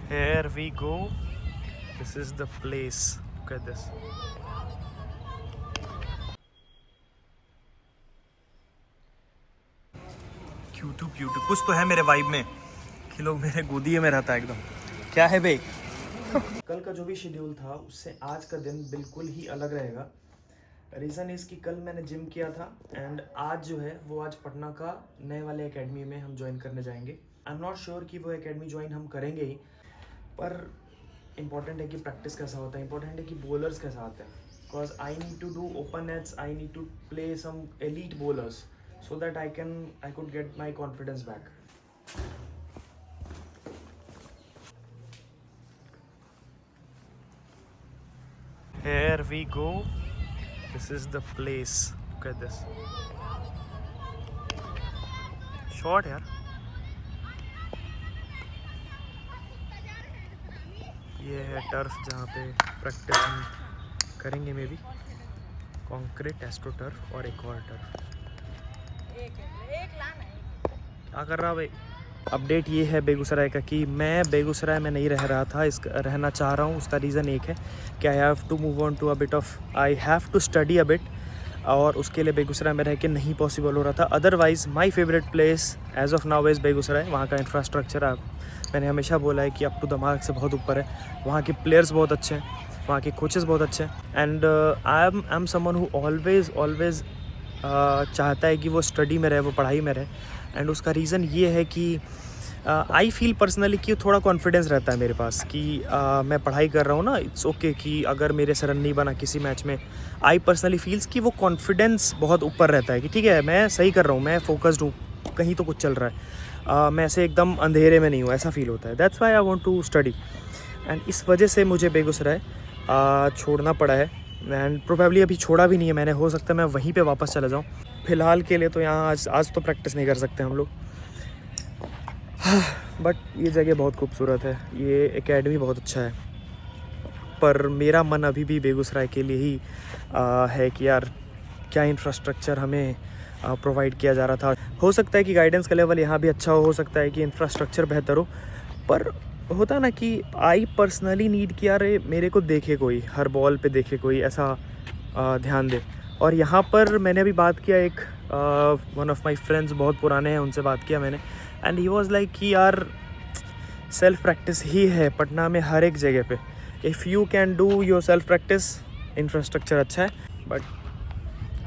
Here we go. This is the place. Look at this. क्यूटू क्यूटू कुछ तो है मेरे वाइब में कि लोग मेरे गोदी में रहता है एकदम। क्या है बे? कल का जो भी शेड्यूल था उससे आज का दिन बिल्कुल ही अलग रहेगा। रीज़न इज़ कि कल मैंने जिम किया था एंड आज जो है वो आज पटना का नए वाले एकेडमी में हम ज्वाइन करने जाएंगे। आई एम नॉट श्योर कि वो एकेडमी ज्वाइन हम करेंगे ही, पर इम्पॉर्टेंट है कि प्रैक्टिस कैसा होता है, इम्पॉर्टेंट है कि बॉलर्स कैसा आते हैं। Because I need to do open nets, I need to play some elite bowlers so that I could get my confidence back. Here we go. This is the place. Look at this. Short यार। ये है turf जहाँ पे practice हम करेंगे may be. Concrete, astro turf और एक और टर्फ। क्या कर रहा भाई? अपडेट ये है बेगूसराय का कि मैं बेगूसराय में नहीं रह रहा था, रहना चाह रहा हूँ। उसका रीज़न एक है कि I have to move on to a bit of, I have to study a bit, और उसके लिए बेगूसराय में रह के नहीं पॉसिबल हो रहा था। Otherwise my favourite place as of now is Begusarai. वहाँ का इंफ्रास्ट्रक्चर मैंने हमेशा बोला है कि अप टू द मार्क से बहुत ऊपर है। वहाँ के प्लेयर्स बहुत अच्छे हैं, वहाँ के कोचेस बहुत अच्छे हैं and I am someone who always चाहता है कि वो स्टडी में रहे, वो पढ़ाई में रहे। एंड उसका रीज़न ये है कि आई फील पर्सनली कि थोड़ा कॉन्फिडेंस रहता है मेरे पास कि मैं पढ़ाई कर रहा हूँ ना, इट्स ओके कि अगर मेरे से रन नहीं बना किसी मैच में, आई पर्सनली फील्स कि वो कॉन्फिडेंस बहुत ऊपर रहता है कि ठीक है मैं सही कर रहा हूँ, मैं फोकस्ड हूँ, कहीं तो कुछ चल रहा है, मैं ऐसे एकदम अंधेरे में नहीं हूँ, ऐसा फील होता है। That's why I want to study and इस वजह से मुझे बेगूसराय छोड़ना पड़ा है एंड प्रोबेबली अभी छोड़ा भी नहीं है मैंने। हो सकता है मैं वहीं पे वापस चला जाऊँ। फ़िलहाल के लिए तो यहाँ आज तो प्रैक्टिस नहीं कर सकते हम लोग, बट ये जगह बहुत खूबसूरत है, ये एकेडमी बहुत अच्छा है। पर मेरा मन अभी भी बेगूसराय के लिए ही है कि यार क्या इंफ्रास्ट्रक्चर हमें प्रोवाइड किया जा रहा था। हो सकता है कि गाइडेंस का लेवल यहाँ भी अच्छा हो सकता है कि इंफ्रास्ट्रक्चर बेहतर हो, पर होता है ना कि आई पर्सनली नीड कि यार मेरे को देखे कोई, हर बॉल पे देखे कोई, ऐसा ध्यान दे। और यहाँ पर मैंने अभी बात किया, एक वन ऑफ माई फ्रेंड्स बहुत पुराने हैं, उनसे बात किया मैंने एंड ही वॉज लाइक कि यार सेल्फ प्रैक्टिस ही है पटना में हर एक जगह पे। If you can do your self practice, infrastructure अच्छा है, बट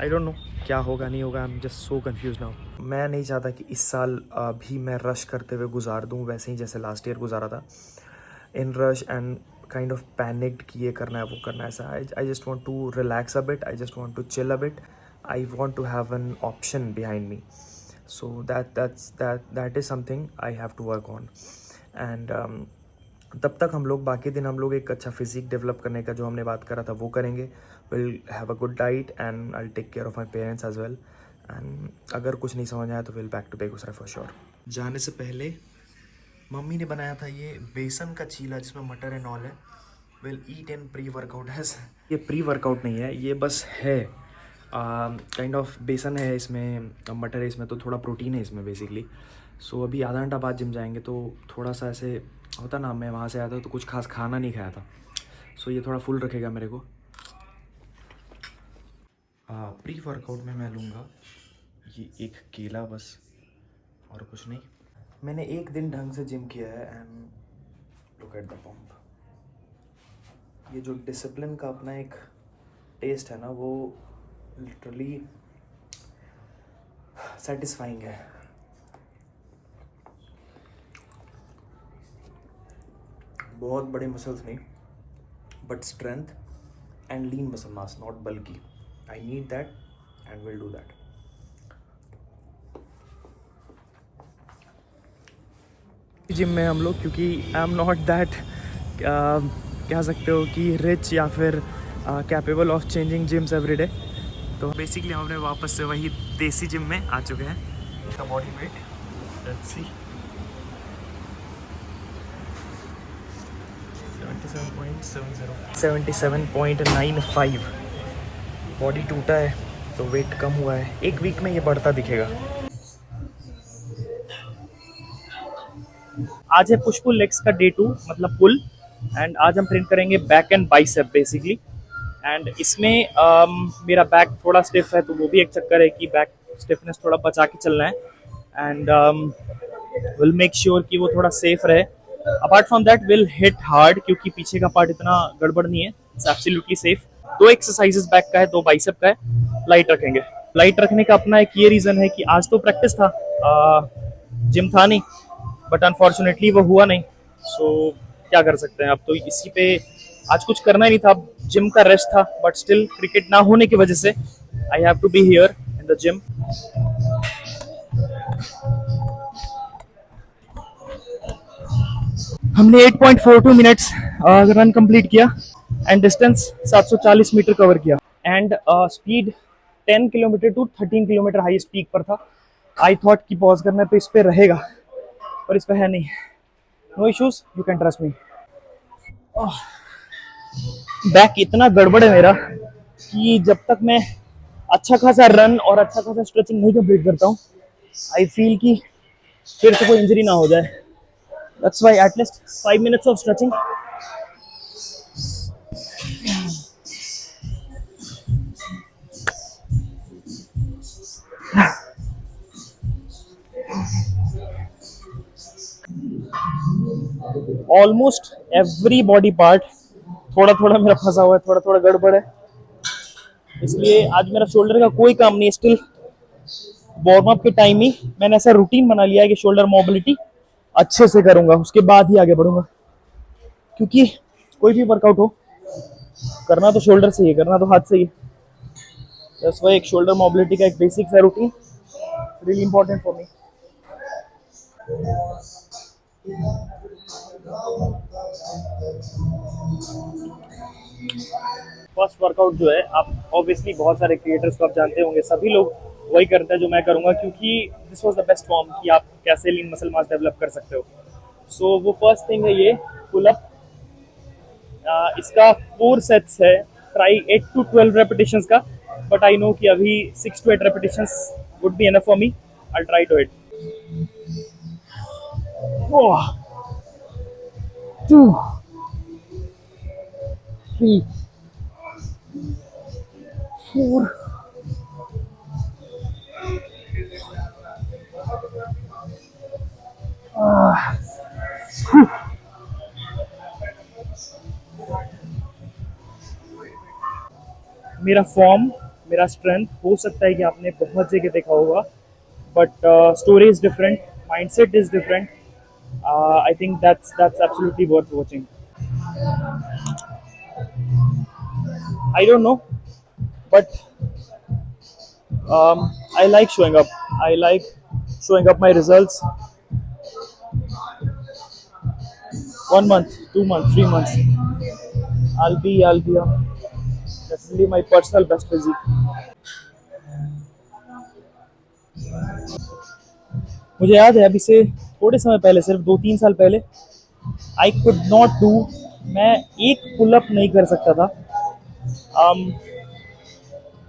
आई डोंट नो क्या होगा नहीं होगा। I am just so confuse now. मैं नहीं चाहता कि इस साल भी मैं रश करते हुए गुजार दूँ वैसे ही जैसे लास्ट ईयर गुजारा था, in rush and kind of panicked कि ये करना है वो करना है ऐसा। I just want to relax a bit, I just want to chill a bit, I want to have an option behind me. So that is something I have to work on and तब तक हम लोग बाकी दिन हम लोग एक अच्छा फिजिक डेवलप करने का जो हमने बात करा था वो करेंगे। Will have a good diet and I take care of my parents as well and अगर कुछ नहीं समझ आया तो will back to Begusarai for sure. जाने से पहले मम्मी ने बनाया था ये बेसन का चीला जिसमें मटर एंड ऑल है। Will eat and pre workout है। ये प्री वर्कआउट नहीं है, ये बस है काइंड ऑफ बेसन है इसमें, मटर है इसमें, तो थोड़ा प्रोटीन है इसमें बेसिकली। सो अभी आधा घंटा बाद जिम जाएंगे तो थोड़ा सा ऐसे होता ना, मैं वहाँ से आया था तो कुछ खास खाना नहीं खाया था, सो ये थोड़ा फुल रखेगा मेरे को। प्री वर्कआउट में मैं लूँगा ये एक केला बस, और कुछ नहीं। मैंने एक दिन ढंग से जिम किया है and look at the pump. ये जो डिसिप्लिन का अपना एक टेस्ट है ना, वो लिटरली सेटिस्फाइंग है। बहुत बड़े मसल्स नहीं, but strength and lean muscle mass, not bulky. I need that and will do that. Gym में हम लोग, क्योंकि आई एम नॉट दैट कह सकते हो कि रिच या फिर capable of changing gyms every day, तो बेसिकली हमने वापस से वही देसी जिम में आ चुके हैं। इसका body weight let's see 77.95। Body टूटा है तो वेट कम हुआ है, एक वीक में ये बढ़ता दिखेगा। आज है पुश पुल लेग्स का डे 2, मतलब पुल। एंड आज हम ट्रेन करेंगे back and bicep basically. And इसमें मेरा बैक थोड़ा स्टिफ है, तो वो भी एक चक्कर है कि बैक स्टिफनेस थोड़ा बचा के चलना है। एंड विल मेक श्योर कि वो थोड़ा सेफ रहे। Apart from that will hit hard, क्योंकि पीछे का पार्ट इतना गड़बड़ नहीं है, इट्स एब्सोल्युटली सेफ। दो एक्सरसाइजेस बैक का है, दो बाइसेप का है, लाइट रखेंगे। लाइट रखने का अपना एक ये रीज़न है कि आज तो प्रैक्टिस था, जिम था नहीं, बट अनफॉर्चुनेटली वो हुआ नहीं। सो क्या कर सकते हैं, अब तो इसी पे आज कुछ करना ही नहीं था, जिम का रेस्ट था। बट स्टिल क्रिकेट ना होने की वजह से I have to be here in the gym. हमने 8.42 मिनट्स रन कंप्लीट किया एंड डिस्टेंस 740 मीटर कवर किया। And speed 10 kilometre to 13 kilometre high speed पर था। आई थॉट कि पॉज करने पे इस पे रहेगा, पर इस पे है नहीं। No issues, you can trust me. Back इतना गड़बड़ है मेरा कि जब तक मैं अच्छा खासा रन और अच्छा खासा स्ट्रेचिंग नहीं कंप्लीट करता हूँ, आई फील कि फिर से कोई इंजरी ना हो जाए। That's why at least 5 minutes of stretching. Almost every body part थोड़ा थोड़ा मेरा फंसा हुआ है, थोड़ा थोड़ा गड़बड़ है। इसलिए आज मेरा शोल्डर का कोई काम नहीं है। स्टिल वार्म अप के टाइम ही मैंने ऐसा रूटीन बना लिया है कि शोल्डर मोबिलिटी अच्छे से करूंगा, उसके बाद ही आगे बढ़ूंगा। क्योंकि कोई भी वर्कआउट हो, करना तो शोल्डर से ही है, करना तो हाथ से ही है। बस वही एक शोल्डर मोबिलिटी का एक बेसिक सा routine, really important for me. First workout जो है, आप ऑब्वियसली बहुत सारे क्रिएटर्स को आप जानते होंगे, सभी लोग वही करते हैं जो मैं करूंगा, क्योंकि this was the best form कि आप कैसे लीन मसल मास डेवलप कर सकते हो। सो वो फर्स्ट थिंग है ये पुल अप। इसका 4 सेट्स है, ट्राई 8 to 12 रेपिटेशंस का। बट आई नो कि अभी 6 to 8 repetitions would be enough for me. I try to it. 2, 3, 4। मेरा फॉर्म, मेरा स्ट्रेंथ हो सकता है कि आपने बहुत जगह देखा होगा, but story is different, mindset is different. I think that's absolutely worth watching. I don't know, but I like showing up. I like showing up my results. 1 month, 2 months, 3 months. I'll be definitely my personal best physique. मुझे याद है अभी से थोड़े समय पहले, सिर्फ 2-3 साल पहले, आई कुड नॉट डू, मैं एक पुल अप नहीं कर सकता था।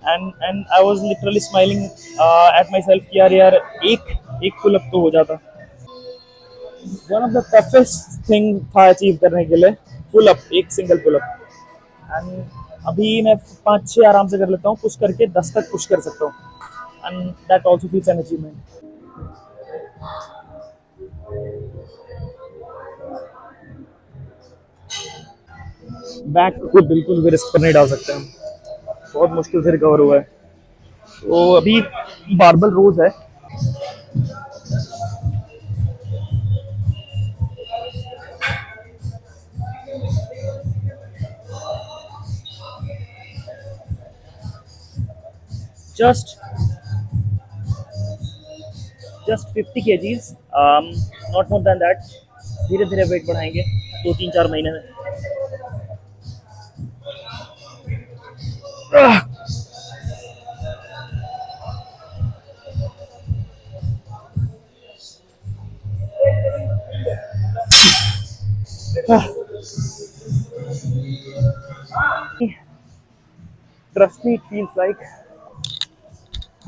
And I was literally smiling at my self कि यार एक एक पुल अप तो हो जाता। One of the toughest thing था अचीव करने के लिए, पुल अप, एक सिंगल पुल अप। एंड अभी मैं 5-6 आराम से कर लेता हूँ, पुश करके 10 तक पुश कर सकता हूँ। And that also feels an achievement. Back को बिल्कुल भी रिस्क पर नहीं डाल सकते हम, बहुत मुश्किल से रिकवर हुआ है। तो अभी बारबल रोज है। Just just 50 kgs, not more than that. धीरे धीरे वेट बढ़ाएंगे 2-3-4 महीने में। Trust me, it feels like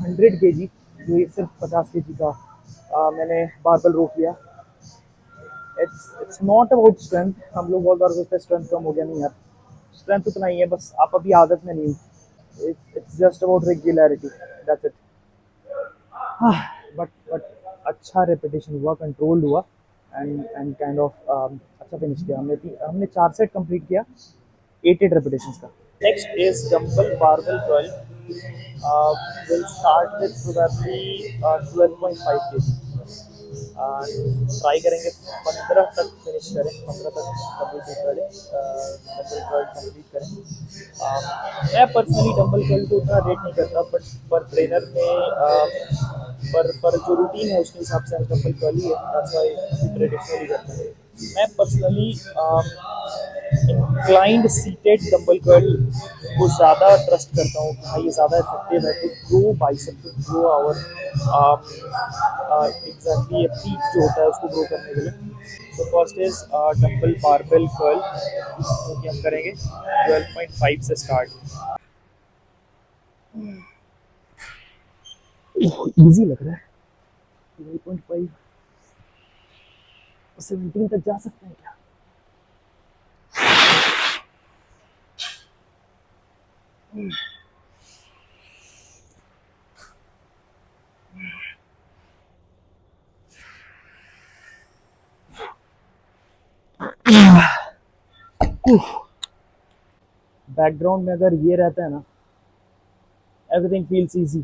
100 kg, जो ये सिर्फ 50 kg का मैंने बारबल रोक लिया। It's not about strength. हम लोग बहुत बार सोचते हैं स्ट्रेंथ कम हो गया. नहीं यार, स्ट्रेंथ उतना ही है, बस आप अभी आदत में नहीं हो. It's just about regularity, that's it. But अच्छा रेपिटेशन हुआ, कंट्रोल्ड हुआ, एंड काइंड ऑफ अच्छा फिनिश किया. हमने 4 सेट कंप्लीट किया 8 रेपिटेशंस का. Next is dumbbell barbell curl. We'll start with probably 12.5 kg. Try करेंगे 15 तक फिनिश करें, 15 तक कंप्लीट करें, डंबल कर्ल कंप्लीट करें. मैं पर्सनली डंबल कर्ल को उतना रेट नहीं करता, बट पर ट्रेनर ने पर जो रूटीन है उसके हिसाब से डंबल कर्ल ही है. दैट्स व्हाई ट्रेडिशनली करते हैं. मैं personally inclined seated dumbbell curl को ज़्यादा ट्रस्ट करता हूँ कि हाँ ये ज़्यादा इफेक्टिव है to grow bicep, to grow our exactly ये पीक जो होता है उसको ग्रो करने के लिए. तो first is dumbbell barbell curl, जो कि हम करेंगे 12.5 से स्टार्ट. इजी लग रहा है. 12.5 17 तक जा सकते हैं क्या? बैकग्राउंड में अगर ये रहता है ना, everything feels easy.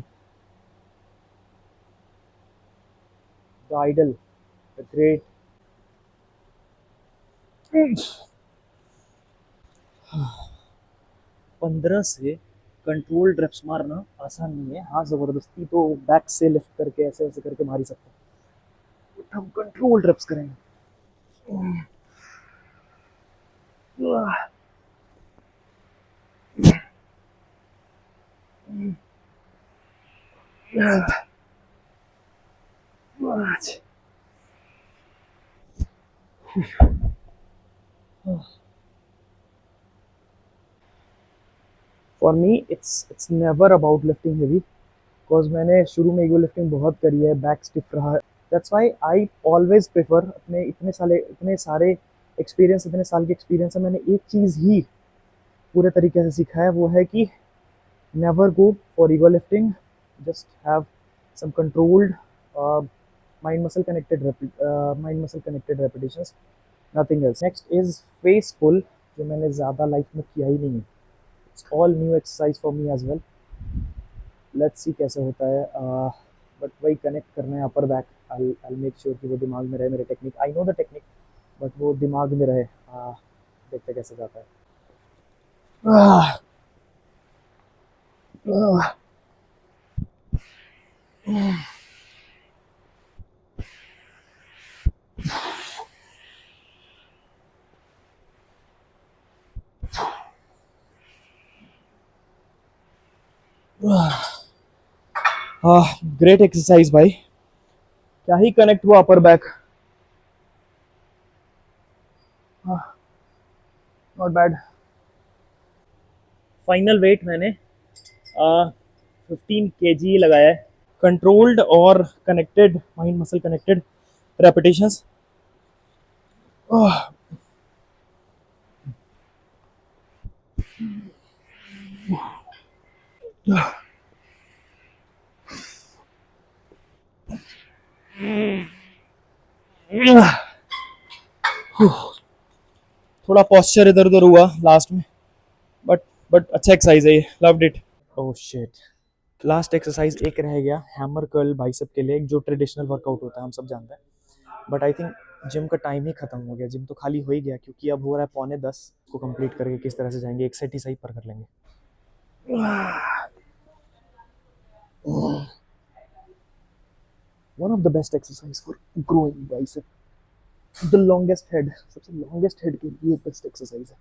The idol, the great. 15 से कंट्रोल ड्रेप्स मारना आसान नहीं है. हाँ, जबरदस्ती तो बैक से लिफ्ट करके ऐसे ऐसे करके मार ही सकते हैं, बट हम कंट्रोल ड्रेप्स करेंगे. For me it's never about lifting heavy, because मैंने शुरू में ईगो लिफ्टिंग बहुत करी है, बैक स्टिफ रहा. That's why I always prefer, अपने इतने सारे एक्सपीरियंस, इतने साल के एक्सपीरियंस से मैंने एक चीज़ ही पूरे तरीके से सीखा है, वो है कि never go for ego lifting. Just have some controlled mind muscle connected repetitions, nothing else. Next is face pull, जो मैंने ज़्यादा लाइफ में किया ही नहीं है. It's all new exercise for me as well. Let's see कैसे होता है. बट वही कनेक्ट करना है upper back. I'll make sure कि वो दिमाग में रहे मेरे technique. I know the technique, but वो दिमाग में रहे. देखते कैसे जाता है. Ah, ah, ग्रेट एक्सरसाइज भाई. क्या ही कनेक्ट हुआ upper back. Not bad. Final wait मैंने 15 kg लगाया है. कंट्रोल्ड और connected, mind muscle connected repetitions. थोड़ा पॉस्चर इधर उधर हुआ लास्ट में, बट बट अच्छा एक्सरसाइज है ये. Loved it. Oh shit. Last exercise एक रह गया, हैमर कर्ल बाइसेप के लिए, जो ट्रेडिशनल वर्कआउट होता है, हम सब जानते हैं. बट आई थिंक जिम का टाइम ही खत्म हो गया. जिम तो खाली हो ही गया, क्योंकि अब हो रहा है 9:45 को. कंप्लीट करके किस तरह से जाएंगे, एक सेट ही सही पर कर लेंगे. One of the best exercise for growing bicep. The longest head, सबसे लॉन्गेस्ट हेड के लिए बेस्ट एक्सरसाइज है.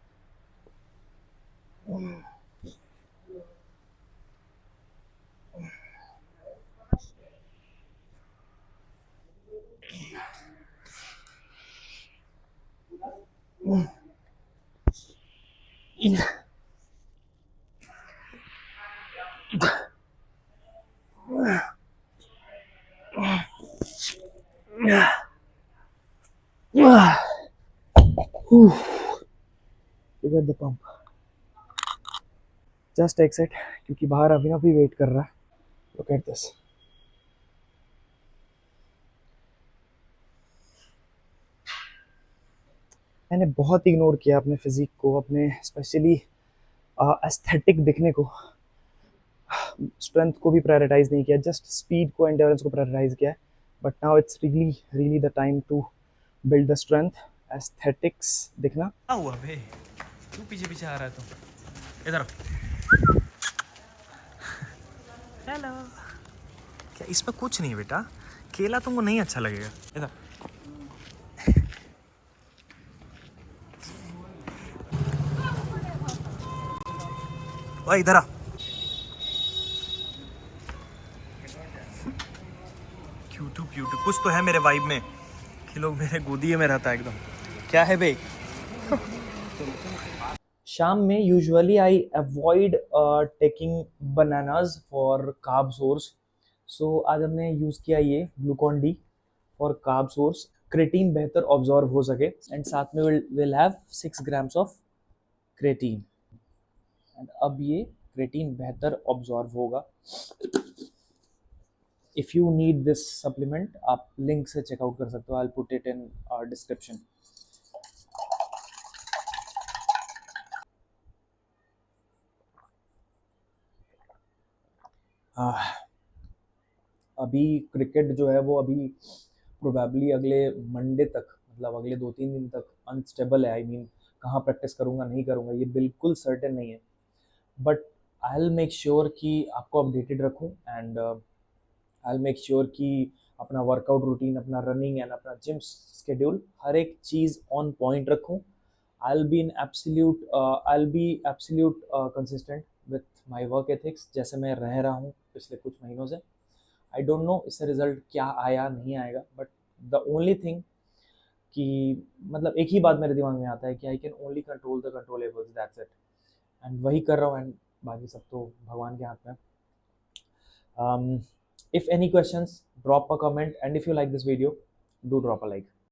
Look at the pump. Just exit क्योंकि बाहर अभिनव भी वेट कर रहा है. Look at this. मैंने बहुत इग्नोर किया अपने फिजिक को, अपने स्पेशली एस्थेटिक दिखने को. स्ट्रेंथ को भी प्रायोरिटाइज नहीं किया, जस्ट स्पीड को, एंड्योरेंस को प्रायोरिटाइज किया. But now it's really really the time to build the strength. Aesthetics दिखना. क्या हुआ बे, क्यों पीछे पीछे आ रहा है तू? इधर हेलो. क्या इसमें कुछ नहीं बेटा, केला तुमको नहीं अच्छा लगेगा. इधर ओए इधर आ. क्यूटू क्यूटू कुछ तो है मेरे वाइब में कि लोग मेरे गोदी में रहता है एकदम. क्या है बे? शाम में usually I avoid taking bananas for carb source. So आज हमने यूज़ किया ये Glucon D for carb source. Creatine बेहतर ऑब्जॉर्व हो सके, एंड साथ में will have 6 grams of creatine. And अब ये क्रेटीन बेहतर ऑब्जॉर्व होगा. If you need this supplement आप लिंक से चेकआउट कर सकते हो. I will put it in description. अभी क्रिकेट जो है वो अभी प्रोबेबली अगले मंडे तक, मतलब अगले 2-3 दिन तक अनस्टेबल है. आई मीन कहाँ प्रैक्टिस करूँगा नहीं करूँगा ये बिल्कुल सर्टेन नहीं है. But I will make sure कि आपको अपडेटेड रखूँ. And I will make sure कि अपना वर्कआउट रूटीन, अपना रनिंग एंड अपना जिम स्केड्यूल, हर एक चीज़ ऑन पॉइंट रखूँ. I will be absolute consistent with my work ethics, जैसे मैं रह रहा हूँ पिछले कुछ महीनों से. आई डोंट नो इससे रिजल्ट क्या आया नहीं आएगा, बट द ओनली थिंग कि मतलब एक ही बात मेरे दिमाग में आता है कि I can only control the controllables, that's it. And वही कर रहा हूँ. एंड बाकी सब तो भगवान के हाथ में. If any questions, drop a comment, and if you like this video, do drop a like.